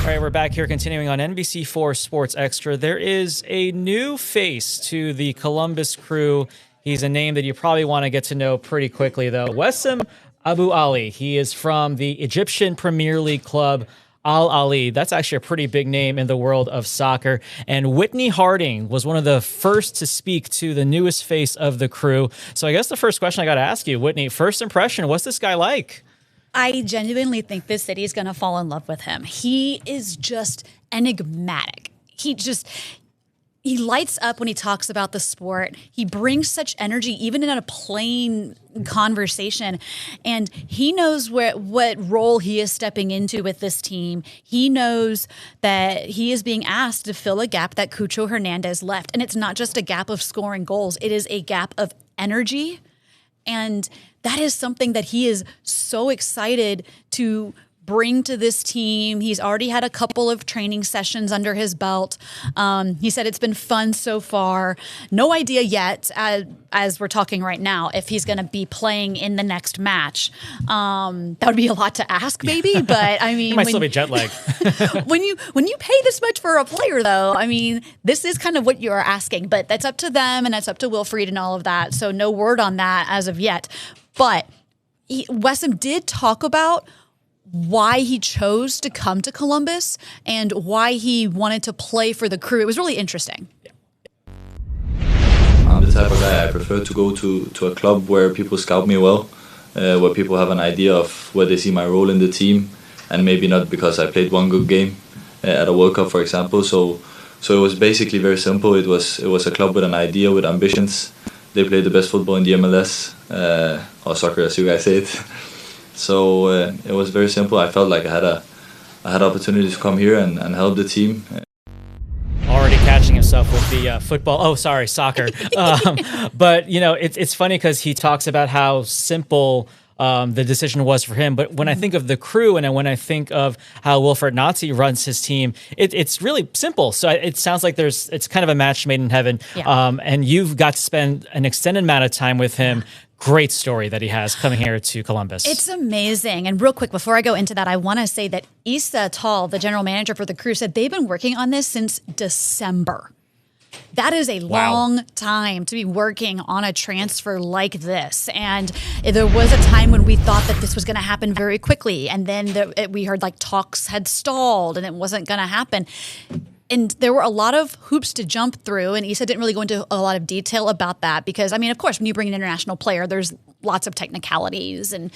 All right, we're back here continuing on NBC4 Sports Extra. There is a new face to the Columbus Crew. He's a name that you probably want to get to know pretty quickly, though. Wessam Abou Ali. He is from the Egyptian Premier League club Al Ali. That's actually a pretty big name in the world of soccer. And Whitney Harding was one of the first to speak to the newest face of the Crew. So I guess the first question I got to ask you, Whitney, first impression, what's this guy like? I genuinely think this city is going to fall in love with him. He is just enigmatic. He lights up when he talks about the sport. He brings such energy, even in a plain conversation. And he knows what role he is stepping into with this team. He knows that he is being asked to fill a gap that Cucho Hernandez left. And it's not just a gap of scoring goals. It is a gap of energy. And that is something that he is so excited to bring to this team. He's already had a couple of training sessions under his belt. He said it's been fun so far. No idea yet, as we're talking right now, if he's going to be playing in the next match. That would be a lot to ask, maybe. But I mean, He might still be jet lagged. when you pay this much for a player, though, I mean, this is kind of what you are asking. But that's up to them, and that's up to Wilfried and all of that. So no word on that as of yet. But Wessam did talk about why he chose to come to Columbus and why he wanted to play for the Crew. It was really interesting. I'm the type of guy, I prefer to go to a club where people scout me well, where people have an idea of where they see my role in the team, and maybe not because I played one good game at a World Cup, for example. So it was basically very simple. It was a club with an idea, with ambitions. They play the best football in the MLS, or soccer as you guys say it. So it was very simple. I felt like I had opportunity to come here and help the team. Already catching himself with the soccer. But, you know, it's funny because he talks about how simple the decision was for him. But when I think of the Crew and when I think of how Wilfried Nazi runs his team, it's really simple. So it sounds like it's kind of a match made in heaven. Yeah. And you've got to spend an extended amount of time with him. Great story that he has coming here to Columbus. It's amazing. And real quick, before I go into that, I want to say that Issa Tall, the general manager for the Crew, said they've been working on this since December. That is a long time to be working on a transfer like this. And there was a time when we thought that this was going to happen very quickly. And then we heard like talks had stalled and it wasn't going to happen. And there were a lot of hoops to jump through, and Issa didn't really go into a lot of detail about that because, I mean, of course, when you bring an international player, there's lots of technicalities and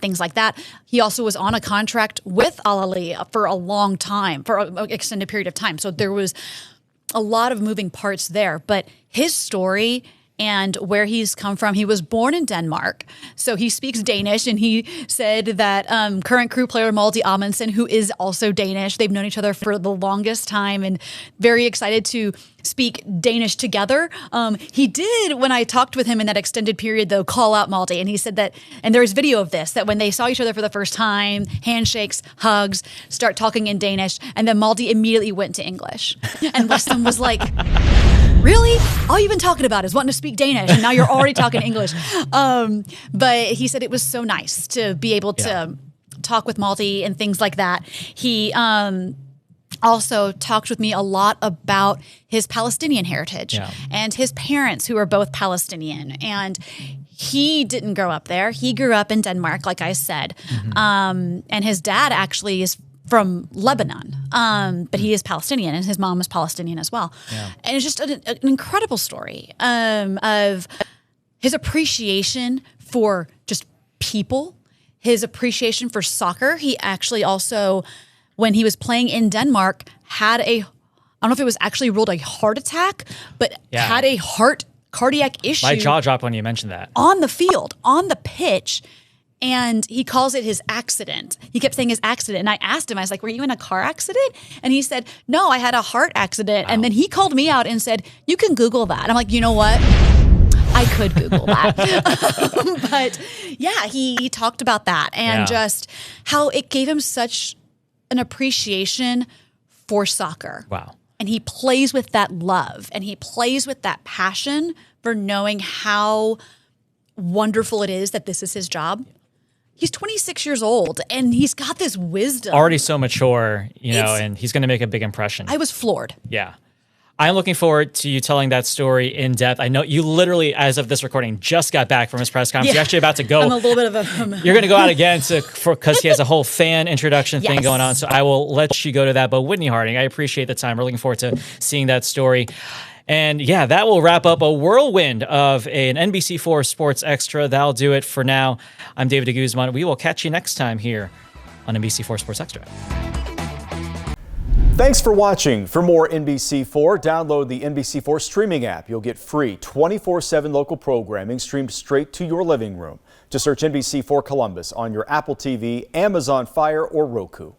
things like that. He also was on a contract with Al Ali for a long time, for an extended period of time. So there was a lot of moving parts there. But his story and where he's come from, he was born in Denmark, so he speaks Danish, and he said that current Crew player Malte Amundsen, who is also Danish, they've known each other for the longest time and very excited to speak Danish together. He did, when I talked with him in that extended period, though, call out Malte, and he said that, and there's video of this, that when they saw each other for the first time, handshakes, hugs, start talking in Danish, and then Malte immediately went to English. And Weston was like, really? All you've been talking about is wanting to speak Danish, and now you're already talking English. But he said it was so nice to be able to talk with Malte and things like that. He also talked with me a lot about his Palestinian heritage and his parents, who are both Palestinian. And he didn't grow up there. He grew up in Denmark, like I said. And his dad actually is from Lebanon, but he is Palestinian, and his mom is Palestinian as well. Yeah. And it's just an incredible story of his appreciation for just people, his appreciation for soccer. He actually also, when he was playing in Denmark, had I don't know if it was actually ruled a heart attack, but had a cardiac issue. My jaw dropped when you mentioned that. On the field, on the pitch. And he calls it his accident. He kept saying his accident. And I asked him, I was like, were you in a car accident? And he said, no, I had a heart accident. Wow. And then he called me out and said, you can Google that. And I'm like, you know what? I could Google that. But yeah, he talked about that and just how it gave him such an appreciation for soccer. Wow. And he plays with that love and he plays with that passion for knowing how wonderful it is that this is his job. He's 26 years old, and he's got this wisdom. Already so mature, and he's going to make a big impression. I was floored. Yeah. I'm looking forward to you telling that story in depth. I know you literally, as of this recording, just got back from his press conference. You're actually about to go. I'm a little bit of a... You're going to go out again because he has a whole fan introduction thing going on. So I will let you go to that. But Whitney Harding, I appreciate the time. We're looking forward to seeing that story. And yeah, that will wrap up a whirlwind of an NBC4 Sports Extra. That'll do it for now. I'm David de Guzman. We will catch you next time here on NBC4 Sports Extra. Thanks for watching. For more NBC4, download the NBC4 streaming app. You'll get free 24/7 local programming streamed straight to your living room. Just search NBC4 Columbus on your Apple TV, Amazon Fire, or Roku.